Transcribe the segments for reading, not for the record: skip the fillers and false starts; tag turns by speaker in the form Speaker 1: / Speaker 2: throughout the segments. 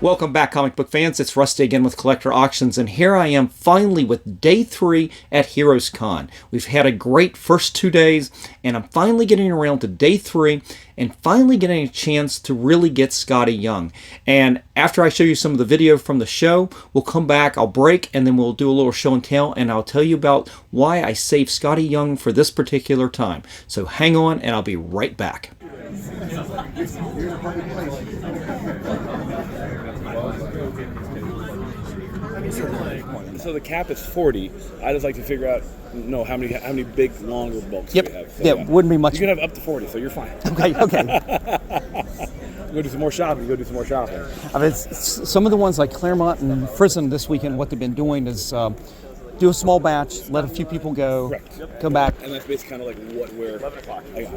Speaker 1: Welcome back, comic book fans. It's Rusty again with Collector Auctions, and here I am finally with day 3 at Heroes Con. We've had a great first 2 days, and I'm finally getting around to day 3 and finally getting a chance to really get Skottie young. And after I show you some of the video from the show, we'll come back, I'll break, and then we'll do a little show and tell, and I'll tell you about why I saved Skottie young for this particular time. So hang on, and I'll be right back.
Speaker 2: So the cap is 40. I just like to figure out, how many big, longer bulks we have. So,
Speaker 1: yeah, wouldn't be much.
Speaker 2: You can have up to 40, so you're fine.
Speaker 1: Okay.
Speaker 2: Go do some more shopping.
Speaker 1: I mean, some of the ones like Claremont and Frisson this weekend, what they've been doing is do a small batch, let a few people go, come back.
Speaker 2: And that's basically kind of like what we're.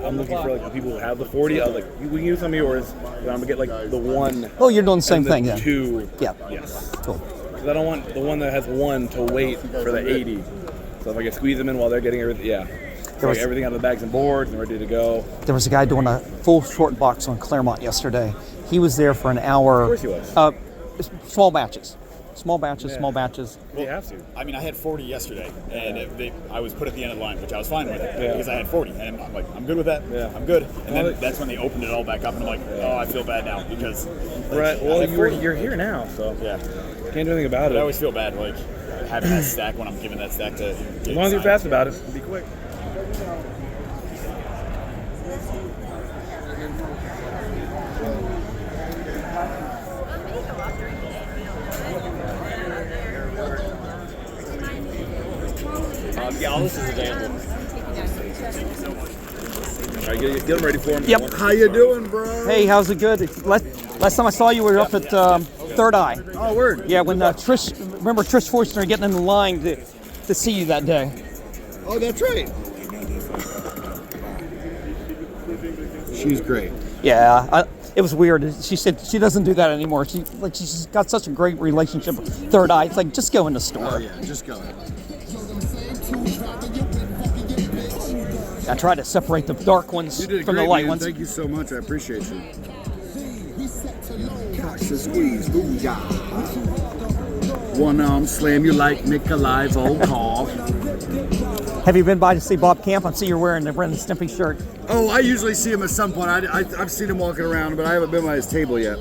Speaker 2: I'm looking for like the people who have the 40. I was like, we can use some of yours. I'm gonna get like the one.
Speaker 1: Oh, you're doing the same thing, yeah.
Speaker 2: 2.
Speaker 1: Yeah.
Speaker 2: Yes.
Speaker 1: Cool.
Speaker 2: Because I don't want the one that has 1 to wait for the 80. So if I can squeeze them in while they're getting everything, everything out of the bags and boards and ready to go.
Speaker 1: There was a guy doing a full short box on Claremont yesterday. He was there for an hour.
Speaker 2: Of course he was.
Speaker 1: Small batches. Small batches.
Speaker 2: Well, you have to.
Speaker 3: I mean, I had 40 yesterday, and I was put at the end of the line, which I was fine with because I had 40, and I'm like, I'm good with that. Yeah. I'm good. And then that's when they opened it all back up, and I'm like, oh, I feel bad now because.
Speaker 2: Right. Well, you're here now, so
Speaker 3: yeah,
Speaker 2: can't do anything about it.
Speaker 3: I always feel bad like having that stack when I'm giving that stack to.
Speaker 2: As long as you're fast about it, be quick.
Speaker 3: Yeah, all this is available.
Speaker 2: All right, get them ready for him.
Speaker 1: Yep.
Speaker 4: How you doing, bro?
Speaker 1: Hey, how's it good? Last time I saw you, we were up at Third Eye.
Speaker 4: Oh, word.
Speaker 1: Yeah, when remember Trish Forster getting in the line to see you that day.
Speaker 4: Oh, that's right. She's great.
Speaker 1: Yeah, it was weird. She said she doesn't do that anymore. She's got such a great relationship with Third Eye. It's like, just go in the store.
Speaker 4: Oh, yeah, just go.
Speaker 1: I try to separate the dark ones
Speaker 4: You did
Speaker 1: from
Speaker 4: great,
Speaker 1: the light
Speaker 4: man.
Speaker 1: ones.
Speaker 4: Thank you so much. I appreciate you. Catch the squeeze, booyah. One arm slam you like Nikolai's old car.
Speaker 1: Have you been by to see Bob Camp? I see you're wearing the Ren and Stimpy shirt.
Speaker 4: Oh, I usually see him at some point. I've seen him walking around, but I haven't been by his table yet.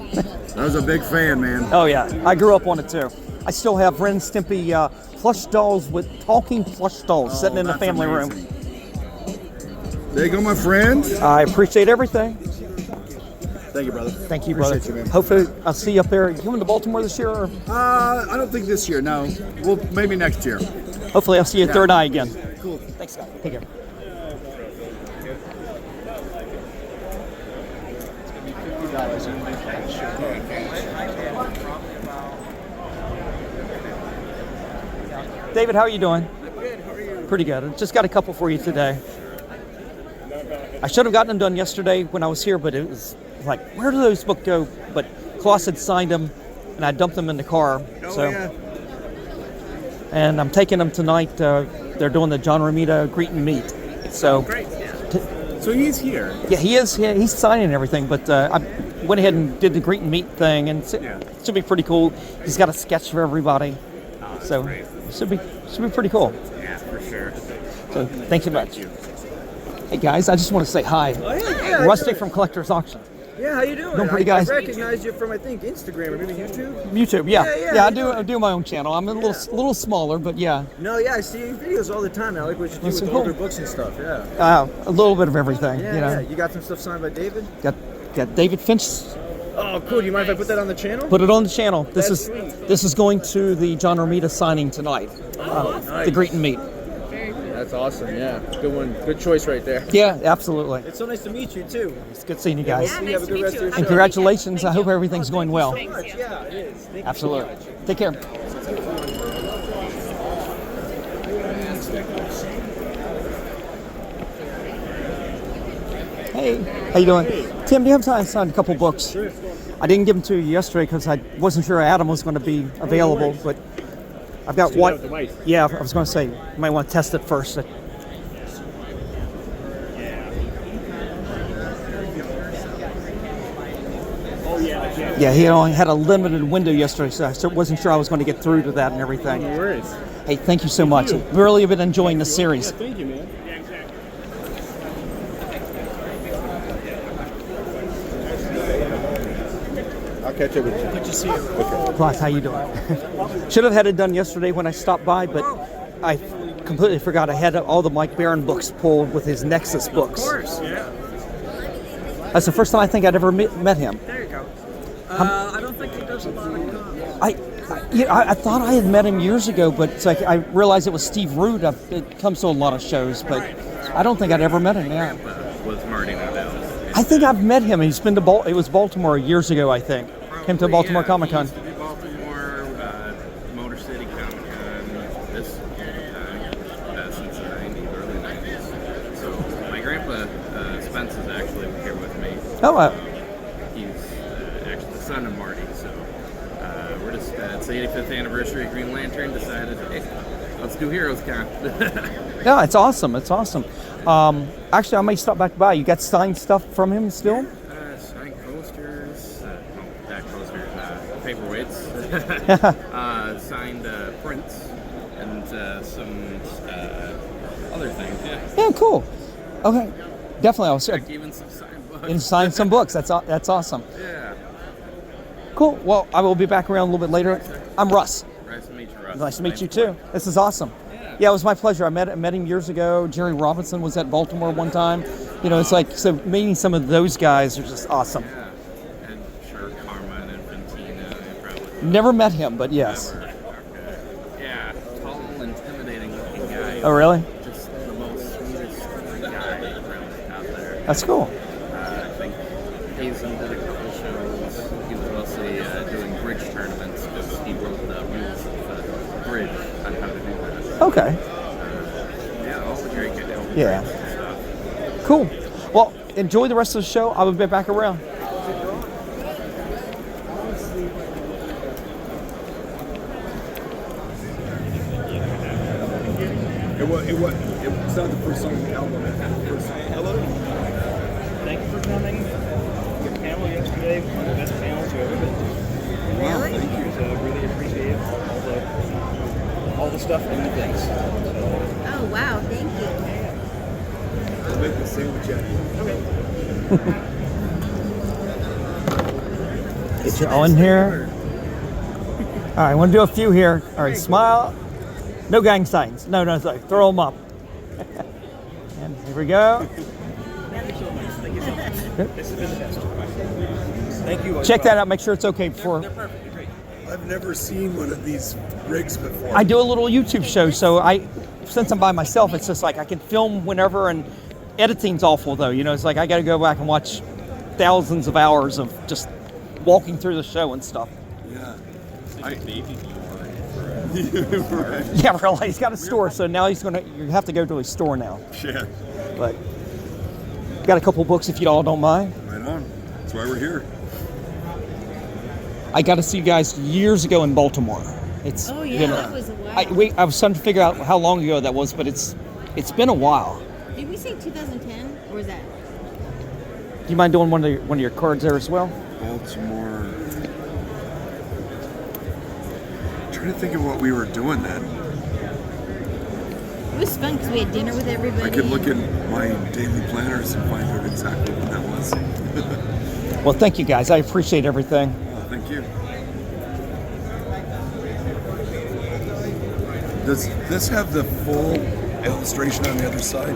Speaker 4: I was a big fan, man.
Speaker 1: Oh yeah, I grew up on it too. I still have Ren and Stimpy plush dolls with talking plush dolls sitting in the family room.
Speaker 4: There you go, my friend.
Speaker 1: I appreciate everything.
Speaker 4: Thank you, brother.
Speaker 1: Thank you, brother.
Speaker 4: Appreciate you, man.
Speaker 1: Hopefully I'll see you up there. You coming to Baltimore this year? Or?
Speaker 4: I don't think this year, no. Well, maybe next year.
Speaker 1: Hopefully I'll see you at Third Eye again.
Speaker 4: Cool.
Speaker 1: Thanks, Scott. Take care. David, how are you doing?
Speaker 5: Good, how are you?
Speaker 1: Pretty good. I just got a couple for you today. I should have gotten them done yesterday when I was here, but it was like, where do those books go? But Klaus had signed them, and I dumped them in the car.
Speaker 5: Yeah.
Speaker 1: And I'm taking them tonight. They're doing the John Romita greet and meet. So,
Speaker 5: Great, yeah. So he's here.
Speaker 1: yeah, he is. He's signing everything, but I went ahead and did the greet and meet thing, and it should be pretty cool. He's got a sketch for everybody, so
Speaker 5: great.
Speaker 1: it should be pretty cool.
Speaker 5: Yeah, for sure.
Speaker 1: So thank you much. Hey guys, I just want to say hi.
Speaker 5: Oh, yeah.
Speaker 1: Rusty from Collector's Auction.
Speaker 5: Yeah, how you doing?
Speaker 1: Doing pretty, guys.
Speaker 5: I recognized you from, I think, Instagram or maybe YouTube.
Speaker 1: YouTube, yeah.
Speaker 5: Yeah,
Speaker 1: I do my own channel. I'm a little smaller, but yeah.
Speaker 5: No, yeah, I see your videos all the time. I like what you do with
Speaker 1: Listen,
Speaker 5: the
Speaker 1: cool.
Speaker 5: older books and stuff, yeah.
Speaker 1: A little bit of everything,
Speaker 5: Yeah,
Speaker 1: you know.
Speaker 5: yeah. You got some stuff signed by David?
Speaker 1: Got David Finch.
Speaker 5: Oh, cool. Do you mind if I put that on the channel?
Speaker 1: Put it on the channel. This
Speaker 5: That's
Speaker 1: is
Speaker 5: sweet.
Speaker 1: this is going to the John Romita signing tonight.
Speaker 5: Nice.
Speaker 1: The greet and meet.
Speaker 5: That's awesome, yeah. Good one. Good choice right there.
Speaker 1: Yeah, absolutely.
Speaker 5: It's so nice to meet you, too.
Speaker 1: It's good seeing you guys.
Speaker 5: You have a good rest of your show.
Speaker 1: And congratulations. I hope everything's going well.
Speaker 5: Yeah, it is. Thank you.
Speaker 1: Absolutely. Take care. Hey, how you doing? Tim, do you have time to sign a couple books?
Speaker 5: Sure.
Speaker 1: I didn't give them to you yesterday because I wasn't sure Adam was going to be available, but I've got one. Yeah, I was going to say, you might want to test it first.
Speaker 3: Oh yeah,
Speaker 1: Yeah, he only had a limited window yesterday, so I wasn't sure I was going to get through to that and everything.
Speaker 5: No worries.
Speaker 1: Hey, thank you so much. Really have been enjoying the series.
Speaker 5: Yeah, thank you, man.
Speaker 4: I'll catch up with you.
Speaker 5: Good to see you.
Speaker 1: Klaus, how you doing? Should have had it done yesterday when I stopped by, but I completely forgot. I had all the Mike Barron books pulled with his Nexus books.
Speaker 5: Of course, yeah.
Speaker 1: That's the first time I think I'd ever met him.
Speaker 5: There you go. I don't think he does a lot of comps.
Speaker 1: I thought I had met him years ago, but it's like I realized it was Steve Root. It comes to a lot of shows, but I don't think I'd ever met him. Yeah.
Speaker 6: Was Marty Nadal.
Speaker 1: I think I've met him. He's been to it was Baltimore years ago, I think. Came to Baltimore Comic Con.
Speaker 6: Used to be Baltimore, Motor City Comic Con, this time, since the 90s, early 90s. So my grandpa, Spence, is actually here with me.
Speaker 1: Oh,
Speaker 6: He's actually the son of Marty, so we're just, it's the 85th anniversary of Green Lantern, decided, hey, let's do Heroes Con.
Speaker 1: yeah, it's awesome. It's awesome. Actually, I may stop back by. You got signed stuff from him still?
Speaker 6: Signed posters, not posters, paperweights, signed prints, and some other things, yeah.
Speaker 1: Yeah, cool. Okay, definitely. I'll
Speaker 6: Heck, even some signed books.
Speaker 1: and sign some books. That's awesome.
Speaker 6: Yeah.
Speaker 1: Cool. Well, I will be back around a little bit later. I'm Russ.
Speaker 6: Nice to meet you, Russ.
Speaker 1: Nice to meet you too. This is awesome. Yeah, it was my pleasure. I met him years ago. Jerry Robinson was at Baltimore one time. You know, it's like, so meeting some of those guys are just awesome.
Speaker 6: Yeah. And sure, Carmine and Fantina, you probably.
Speaker 1: Never met him, but yes.
Speaker 6: Never. Okay. Yeah, tall, intimidating looking guy.
Speaker 1: Oh, really?
Speaker 6: Just the most sweetest guy around out there.
Speaker 1: That's cool.
Speaker 6: I think Hazen did a couple shows. He was mostly doing bridge tournaments because he wrote the rules of bridge on how to do that.
Speaker 1: Okay.
Speaker 6: Yeah, all the great guys.
Speaker 1: Yeah. Cool. Well, enjoy the rest of the show. I will be back around.
Speaker 4: It's not the first song on the album. Hello.
Speaker 5: Thank you for coming. Your panel yesterday was one of the best panels you've ever been to.
Speaker 4: Wow, thank you.
Speaker 5: So really appreciate all the stuff and the things.
Speaker 7: Oh, wow, thank you.
Speaker 4: I'll make the sandwich out of you.
Speaker 1: Get you on here. All right, I want to do a few here. All right, smile. No gang signs. No, sorry. Throw them up. And here we go.
Speaker 5: This has been the best. Thank you.
Speaker 1: Check that out. Make sure it's okay before.
Speaker 5: They're perfect. They're great.
Speaker 4: I've never seen one of these rigs before.
Speaker 1: I do a little YouTube show, so since I'm by myself, it's just like I can film whenever, and editing's awful though. You know, it's like I got to go back and watch thousands of hours of just walking through the show and stuff.
Speaker 4: Yeah.
Speaker 1: Right. Yeah, really. He's got a store, so now you have to go to his store now.
Speaker 4: Yeah.
Speaker 1: But got a couple books if you all don't mind.
Speaker 4: Right on. That's why we're here.
Speaker 1: I got to see you guys years ago in Baltimore. It's
Speaker 7: Oh, yeah,
Speaker 1: been
Speaker 7: that was a while.
Speaker 1: I was trying to figure out how long ago that was, but it's been a while.
Speaker 7: Did we say 2010, or was that?
Speaker 1: Do you mind doing one of your cards there as well?
Speaker 4: Baltimore. Trying to think of what we were doing then.
Speaker 7: It was fun because we had dinner with everybody.
Speaker 4: I could look in my daily planners and find out exactly when that was.
Speaker 1: Well, thank you guys. I appreciate everything.
Speaker 4: Oh, thank you. Does this have the full illustration on the other side?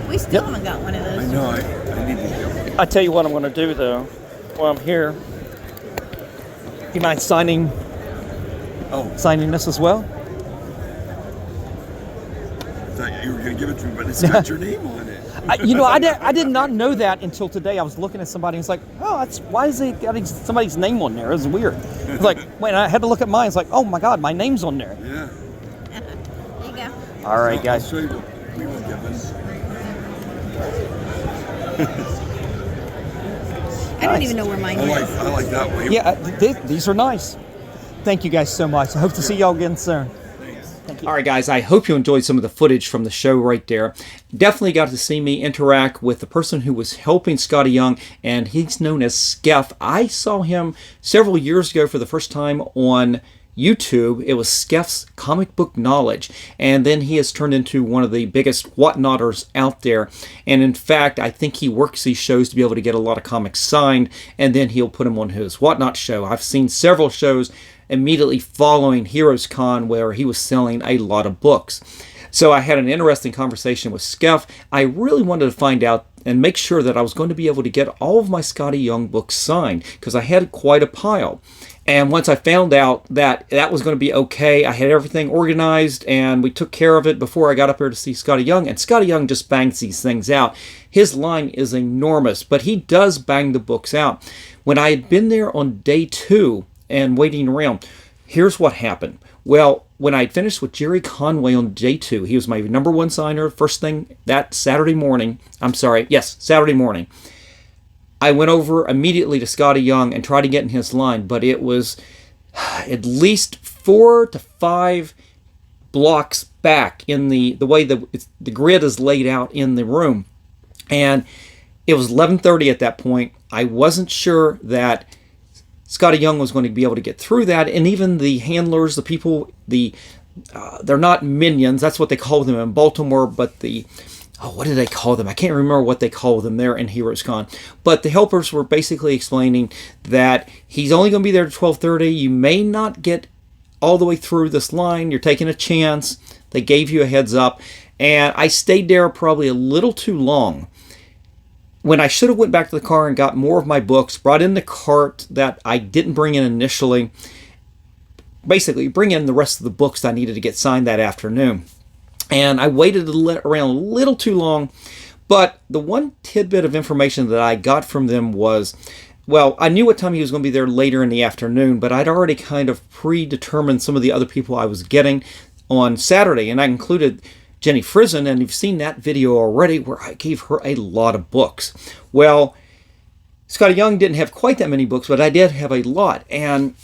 Speaker 7: We still haven't got one of those.
Speaker 4: I know. I need to get one.
Speaker 1: I tell you what I'm going to do though, while I'm here. You mind signing this as well?
Speaker 4: I thought you were going to give it to me, but it's got your name on it.
Speaker 1: I did not know that until today. I was looking at somebody and it's like, oh, why is it got somebody's name on there? It was weird. It's like, when I had to look at mine, it's like, oh my God, my name's on there.
Speaker 4: Yeah.
Speaker 7: There you go.
Speaker 1: All right, guys.
Speaker 4: I'll show you what we were given.
Speaker 7: I don't even know where mine is.
Speaker 4: I like that way.
Speaker 1: Yeah, these are nice. Thank you guys so much. I hope to see y'all again soon.
Speaker 4: Thanks.
Speaker 7: Thank you.
Speaker 1: All right, guys, I hope you enjoyed some of the footage from the show right there. Definitely got to see me interact with the person who was helping Skottie Young, and he's known as Skeff. I saw him several years ago for the first time on YouTube. It was Skeff's Comic Book Knowledge, and then he has turned into one of the biggest whatnotters out there. And in fact, I think he works these shows to be able to get a lot of comics signed, and then he'll put them on his Whatnot show. I've seen several shows immediately following Heroes Con where he was selling a lot of books. So I had an interesting conversation with Skeff. I really wanted to find out and make sure that I was going to be able to get all of my Skottie Young books signed, because I had quite a pile. And once I found out that that was going to be okay, I had everything organized and we took care of it before I got up here to see Skottie Young. And Skottie Young just bangs these things out. His line is enormous, but he does bang the books out. When I had been there on day 2 and waiting around, here's what happened. Well, when I had finished with Jerry Conway on day 2, he was my number 1 signer first thing that Saturday morning. Saturday morning. I went over immediately to Skottie Young and tried to get in his line, but it was at least 4 to 5 blocks back in the way the grid is laid out in the room. And it was 11:30 at that point. I wasn't sure that Skottie Young was going to be able to get through that, and even the handlers, the people, they're not minions, that's what they call them in Baltimore, but what did they call them? I can't remember what they call them there in Heroes Con. But the helpers were basically explaining that he's only going to be there at 12:30. You may not get all the way through this line. You're taking a chance. They gave you a heads up. And I stayed there probably a little too long, when I should have went back to the car and got more of my books, brought in the cart that I didn't bring in initially. Basically, bring in the rest of the books that I needed to get signed that afternoon. And I waited around a little too long, but the one tidbit of information that I got from them was, well, I knew what time he was going to be there later in the afternoon, but I'd already kind of predetermined some of the other people I was getting on Saturday, and I included Jenny Frizen, and you've seen that video already where I gave her a lot of books. Well, Skottie Young didn't have quite that many books, but I did have a lot, and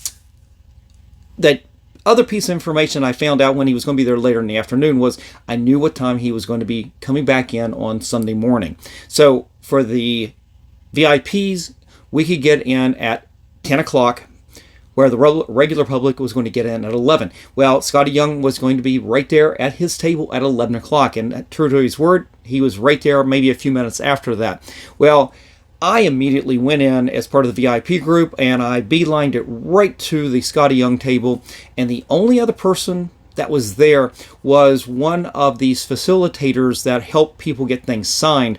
Speaker 1: that other piece of information I found out when he was going to be there later in the afternoon was I knew what time he was going to be coming back in on Sunday morning. So for the VIPs, we could get in at 10 o'clock, where the regular public was going to get in at 11. Well, Skottie Young was going to be right there at his table at 11 o'clock, and true to his word, he was right there maybe a few minutes after that. Well, I immediately went in as part of the VIP group, and I beelined it right to the Skottie Young table, and the only other person that was there was one of these facilitators that help people get things signed,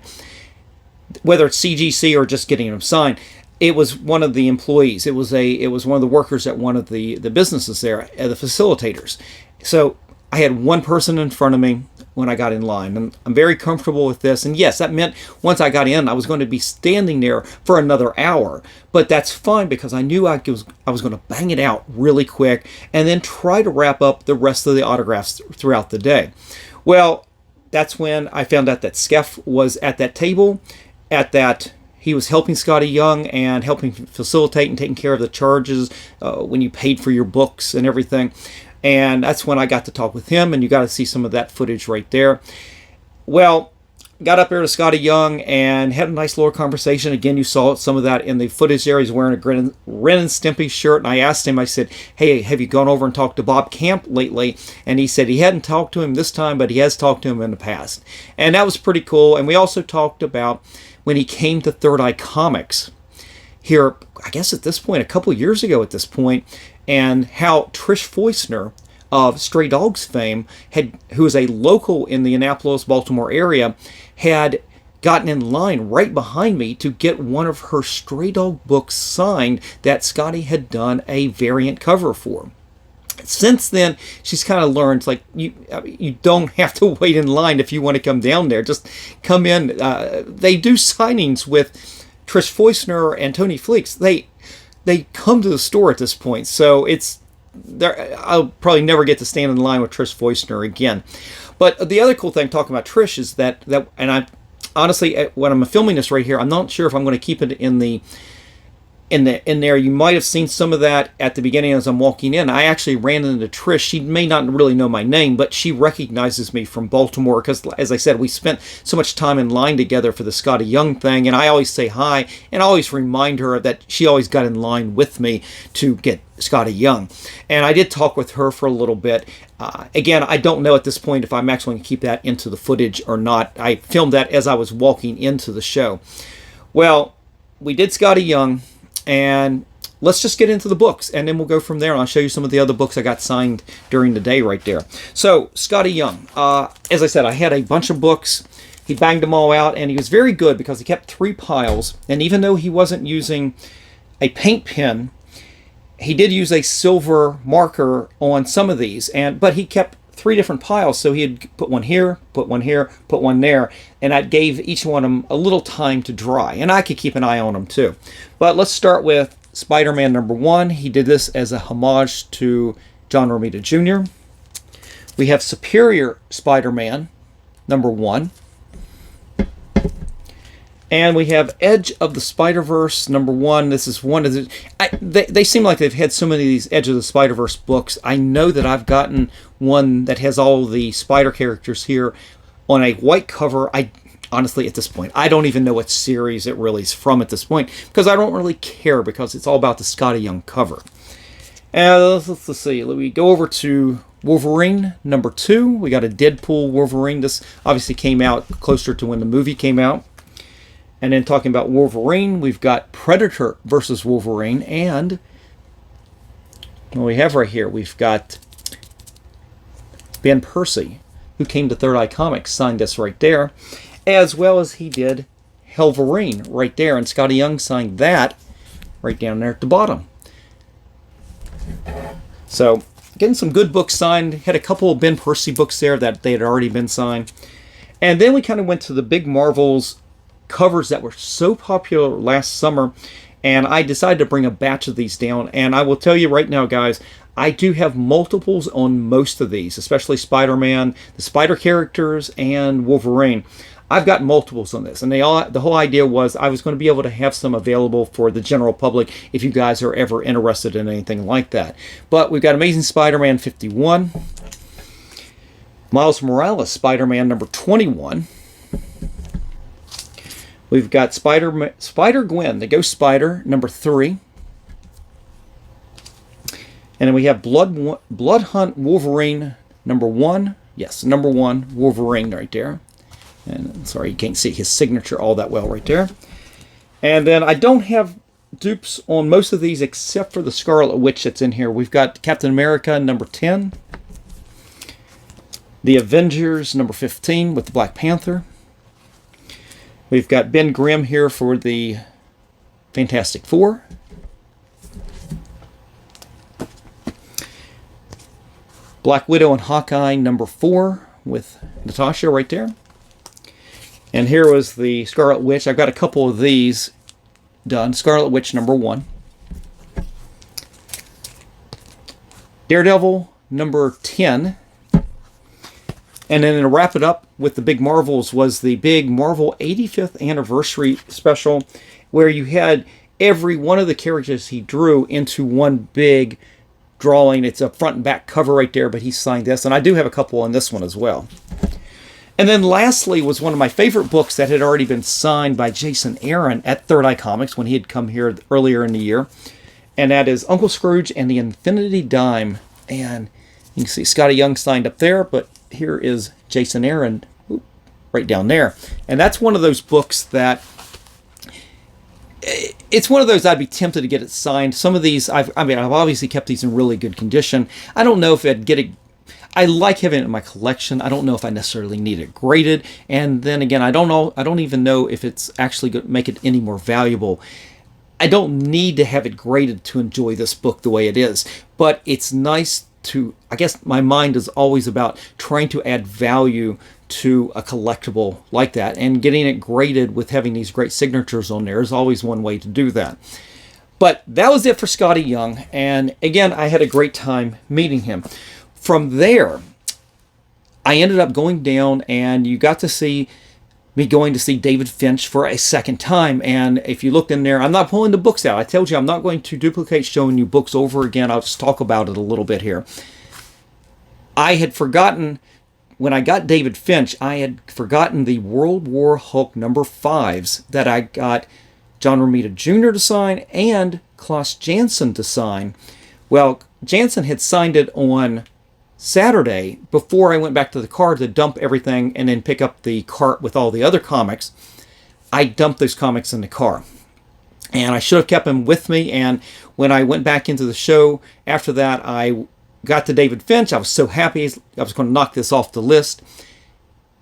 Speaker 1: whether it's CGC or just getting them signed. It was one of the employees. It was one of the workers at one of the businesses there, the facilitators. So I had one person in front of me when I got in line, and I'm very comfortable with this. And yes, that meant once I got in, I was going to be standing there for another hour, but that's fine because I knew I was going to bang it out really quick and then try to wrap up the rest of the autographs throughout the day. Well, that's when I found out that Skeff was at that table, he was helping Skottie Young and helping facilitate and taking care of the charges when you paid for your books and everything. And that's when I got to talk with him, and you got to see some of that footage right there. Well, got up there to Skottie Young and had a nice little conversation. Again, you saw some of that in the footage there. He's wearing a Ren and Stimpy shirt, and I asked him, I said, hey, have you gone over and talked to Bob Camp lately? And he said he hadn't talked to him this time, but he has talked to him in the past. And that was pretty cool. And we also talked about when he came to Third Eye Comics here, I guess at this point, a couple of years ago at this point, and how Trish Foistner of Stray Dogs fame, who is a local in the Annapolis, Baltimore area, had gotten in line right behind me to get one of her Stray Dog books signed that Skottie had done a variant cover for. Since then, she's kind of learned, like, you don't have to wait in line if you want to come down there. Just come in. They do signings with Trish Foistner and Tony Fleeks. They come to the store at this point, so I'll probably never get to stand in line with Trish Foistner again. But the other cool thing talking about Trish is that and I honestly, when I'm filming this right here, I'm not sure if I'm going to keep it in the in there. You might have seen some of that at the beginning as I'm walking in. I actually ran into Trish. She may not really know my name, but she recognizes me from Baltimore because, as I said, we spent so much time in line together for the Skottie Young thing, and I always say hi, and I always remind her that she always got in line with me to get Skottie Young. And I did talk with her for a little bit. Again, I don't know at this point if I'm actually going to keep that into the footage or not. I filmed that as I was walking into the show. Well, we did Skottie Young, and let's just get into the books, and then we'll go from there. And I'll show you some of the other books I got signed during the day right there. So, Skottie Young. As I said, I had a bunch of books. He banged them all out, and he was very good because he kept 3 piles. And even though he wasn't using a paint pen, he did use a silver marker on some of these, but he kept 3 different piles. So he'd put one here, put one here, put one there, and that gave each one of them a little time to dry. And I could keep an eye on them too. But let's start with Spider-Man #1. He did this as a homage to John Romita Jr. We have Superior Spider-Man #1. And we have Edge of the Spider-Verse #1. This is one of the... They seem like they've had so many of these Edge of the Spider-Verse books. I know that I've gotten one that has all the spider characters here on a white cover. Honestly, at this point, I don't even know what series it really is from at this point, because I don't really care, because it's all about the Skottie Young cover. And let's see. Let me go over to Wolverine #2. We got a Deadpool Wolverine. This obviously came out closer to when the movie came out. And then talking about Wolverine, we've got Predator versus Wolverine, and what we have right here, we've got Ben Percy, who came to Third Eye Comics, signed this right there, as well as he did Wolverine right there, and Skottie Young signed that right down there at the bottom. So, getting some good books signed. Had a couple of Ben Percy books there that they had already been signed. And then we kind of went to the big Marvels covers that were so popular last summer, and I decided to bring a batch of these down. And I will tell you right now, guys, I do have multiples on most of these, especially Spider-Man, the Spider characters, and Wolverine. I've got multiples on this, and the whole idea was I was going to be able to have some available for the general public if you guys are ever interested in anything like that. But we've got Amazing Spider-Man #51, Miles Morales Spider-Man #21. We've got Spider-Gwen, the Ghost Spider, #3. And then we have Blood Hunt Wolverine #1. Yes, #1 Wolverine right there. And sorry, you can't see his signature all that well right there. And then I don't have dupes on most of these except for the Scarlet Witch that's in here. We've got Captain America #10. The Avengers #15 with the Black Panther. We've got Ben Grimm here for the Fantastic Four. Black Widow and Hawkeye #4 with Natasha right there. And here was the Scarlet Witch. I've got a couple of these done. Scarlet Witch #1. Daredevil #10. And then to wrap it up with the big Marvels was the big Marvel 85th anniversary special, where you had every one of the characters he drew into one big drawing. It's a front and back cover right there, but he signed this. And I do have a couple on this one as well. And then lastly was one of my favorite books that had already been signed by Jason Aaron at Third Eye Comics when he had come here earlier in the year. And that is Uncle Scrooge and the Infinity Dime. And you can see Skottie Young signed up there, but here is Jason Aaron right down there. And that's one of those books that it's one of those I'd be tempted to get it signed. Some of these, I've obviously kept these in really good condition. I don't know if I'd get it. I like having it in my collection. I don't know if I necessarily need it graded. And then again, I don't even know if it's actually going to make it any more valuable. I don't need to have it graded to enjoy this book the way it is. But it's nice to, I guess my mind is always about trying to add value to a collectible like that, and getting it graded with having these great signatures on there is always one way to do that. But that was it for Skottie Young, and again, I had a great time meeting him. From there, I ended up going down, and you got to see me going to see David Finch for a second time. And if you look in there, I'm not pulling the books out. I told you I'm not going to duplicate showing you books over again. I'll just talk about it a little bit here. I had forgotten, when I got David Finch, I had forgotten the World War Hulk #5s that I got John Romita Jr. to sign and Klaus Janson to sign. Well, Janson had signed it on Saturday before I went back to the car to dump everything and then pick up the cart with all the other comics. I dumped those comics in the car. And I should have kept them with me. And when I went back into the show after that, I got to David Finch. I was so happy. I was going to knock this off the list.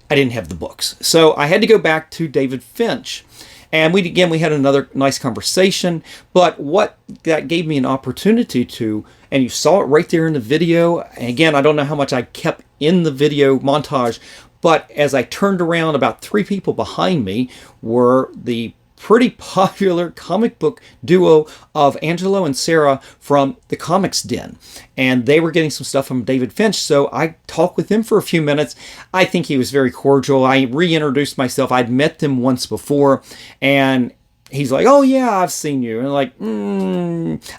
Speaker 1: I didn't have the books. So I had to go back to David Finch. And we had another nice conversation. But what that gave me an opportunity to, and you saw it right there in the video. And again, I don't know how much I kept in the video montage, but as I turned around, about 3 people behind me were the pretty popular comic book duo of Angelo and Sarah from the Comics Den. And they were getting some stuff from David Finch, so I talked with him for a few minutes. I think he was very cordial. I reintroduced myself. I'd met them once before, and he's like, "Oh yeah, I've seen you." And I'm like,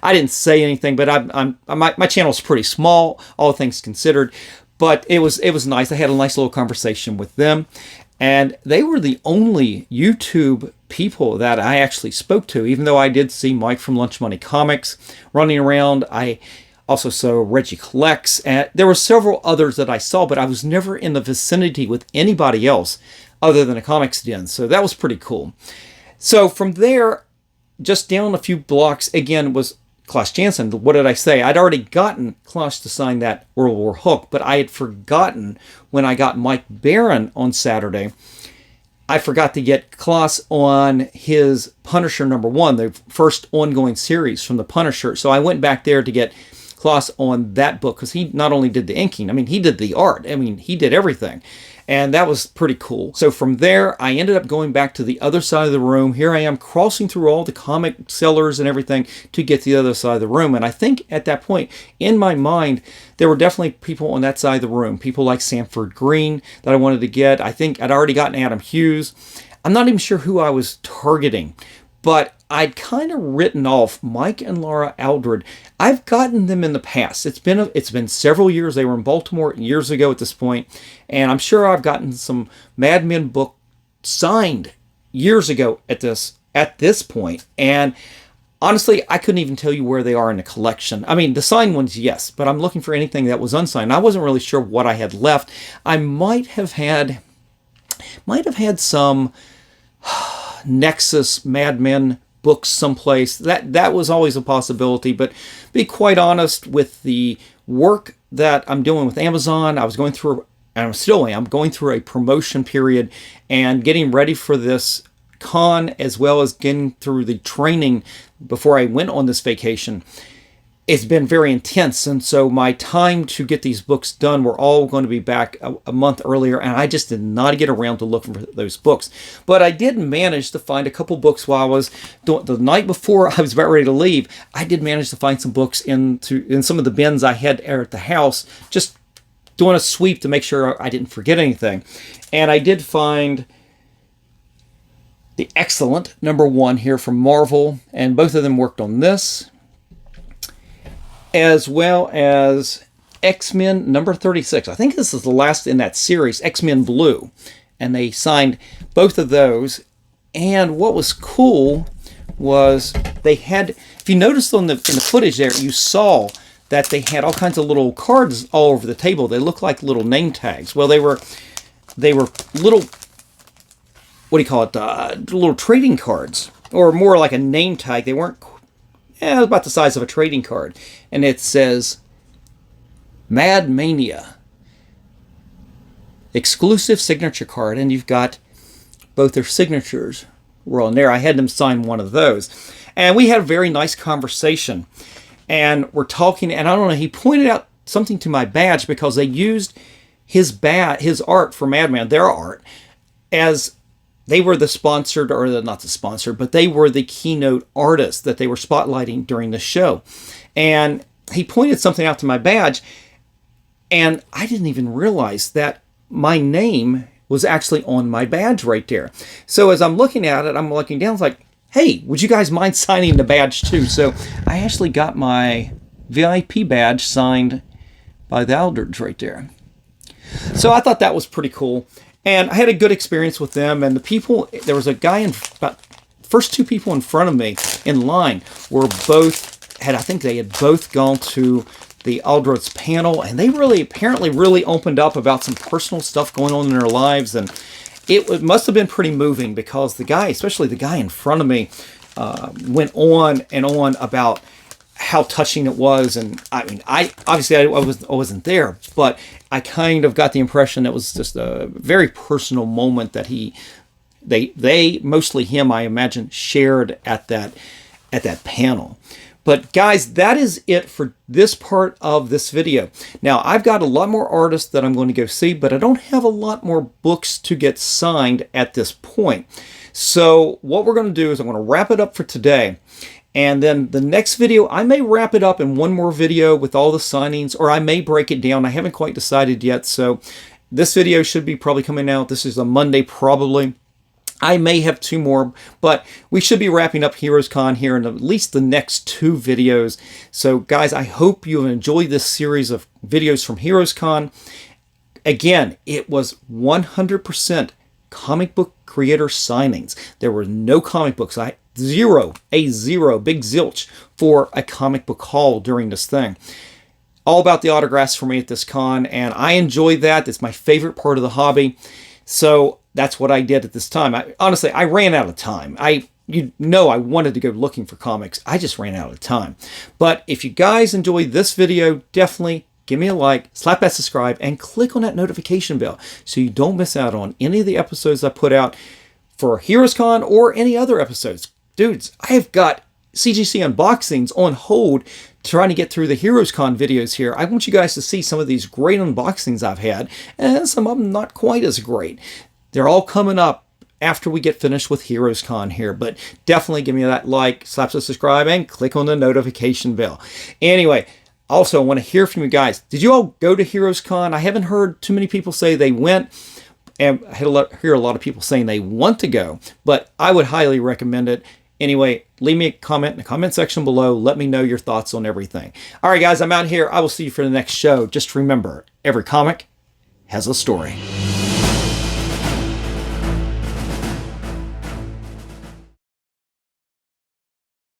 Speaker 1: I didn't say anything, but my channel's pretty small, all things considered. But it was nice. I had a nice little conversation with them. And they were the only YouTube people that I actually spoke to, even though I did see Mike from Lunch Money Comics running around. I also saw Reggie Collects. And there were several others that I saw, but I was never in the vicinity with anybody else other than a Comics Den. So that was pretty cool. So from there, just down a few blocks, again, was Klaus Janson. What did I say? I'd already gotten Klaus to sign that World War Hulk, but I had forgotten when I got Mike Barron on Saturday. I forgot to get Klaus on his Punisher #1, the first ongoing series from the Punisher. So I went back there to get Klaus on that book because he not only did the inking, I mean, he did the art. I mean, he did everything. And that was pretty cool. So from there, I ended up going back to the other side of the room. Here I am crossing through all the comic sellers and everything to get to the other side of the room. And I think at that point, in my mind, there were definitely people on that side of the room. People like Sanford Green that I wanted to get. I think I'd already gotten Adam Hughes. I'm not even sure who I was targeting, but I'd kind of written off Mike and Laura Allred. I've gotten them in the past. It's been several years. They were in Baltimore years ago at this point, and I'm sure I've gotten some Mad Men book signed years ago at this point. And honestly, I couldn't even tell you where they are in the collection. I mean, the signed ones, yes, but I'm looking for anything that was unsigned. I wasn't really sure what I had left. I might have had some Nexus Mad Men books someplace. That was always a possibility, but be quite honest, with the work that I'm doing with Amazon, I was going through, and I still am, going through a promotion period and getting ready for this con, as well as getting through the training before I went on this vacation. It's been very intense, and so my time to get these books done were all going to be back a month earlier, and I just did not get around to looking for those books. But I did manage to find a couple books while I was doing, the night before I was about ready to leave. I did manage to find some books in some of the bins I had at the house, just doing a sweep to make sure I didn't forget anything. And I did find the excellent #1 here from Marvel, and both of them worked on this, as well as X-Men #36. I think this is the last in that series, X-Men Blue. And they signed both of those. And what was cool was they had, if you noticed in the footage there, you saw that they had all kinds of little cards all over the table. They looked like little name tags. Well, they were little, what do you call it, little trading cards, or more like a name tag. They weren't, about the size of a trading card. And it says, Mad Mania. Exclusive signature card. And you've got both their signatures were on there. I had them sign one of those. And we had a very nice conversation. And we're talking, and I don't know, he pointed out something to my badge because they used his art for Madman, their art, as they were the sponsored, or not the sponsored, but they were the keynote artists that they were spotlighting during the show. And he pointed something out to my badge, and I didn't even realize that my name was actually on my badge right there. So as I'm looking at it, I'm looking down, it's like, hey, would you guys mind signing the badge too? So I actually got my VIP badge signed by the Allreds right there. So I thought that was pretty cool. And I had a good experience with them. And the people, there was a guy about first two people in front of me in line were both, I think they had both gone to the Allreds panel. And they really, apparently really opened up about some personal stuff going on in their lives. And it must have been pretty moving because the guy, especially the guy in front of me, went on and on about how touching it was. And I mean, I wasn't there, but I kind of got the impression it was just a very personal moment that they mostly him, I imagine, shared at that panel. But guys, that is it for this part of this video. Now, I've got a lot more artists that I'm going to go see, but I don't have a lot more books to get signed at this point. So what we're going to do is I'm going to wrap it up for today. And then the next video, I may wrap it up in one more video with all the signings, or I may break it down. I haven't quite decided yet. So this video should be probably coming out. This is a Monday probably. I may have two more, but we should be wrapping up HeroesCon here in at least the next two videos. So guys, I hope you have enjoyed this series of videos from HeroesCon. Again, it was 100% comic book creator signings. There were no comic books. Zero, big zilch for a comic book haul during this thing. All about the autographs for me at this con, and I enjoyed that. It's my favorite part of the hobby. So that's what I did at this time. Honestly, I ran out of time. I wanted to go looking for comics. I just ran out of time. But if you guys enjoyed this video, definitely give me a like, slap that subscribe, and click on that notification bell so you don't miss out on any of the episodes I put out for HeroesCon or any other episodes. Dudes, I have got CGC unboxings on hold trying to get through the HeroesCon videos here. I want you guys to see some of these great unboxings I've had, and some of them not quite as great. They're all coming up after we get finished with HeroesCon here, but definitely give me that like, slap the subscribe, and click on the notification bell. Anyway, also I want to hear from you guys. Did you all go to HeroesCon? I haven't heard too many people say they went, and I hear a lot of people saying they want to go, but I would highly recommend it. Anyway, leave me a comment in the comment section below. Let me know your thoughts on everything. All right, guys, I'm out here. I will see you for the next show. Just remember, every comic has a story.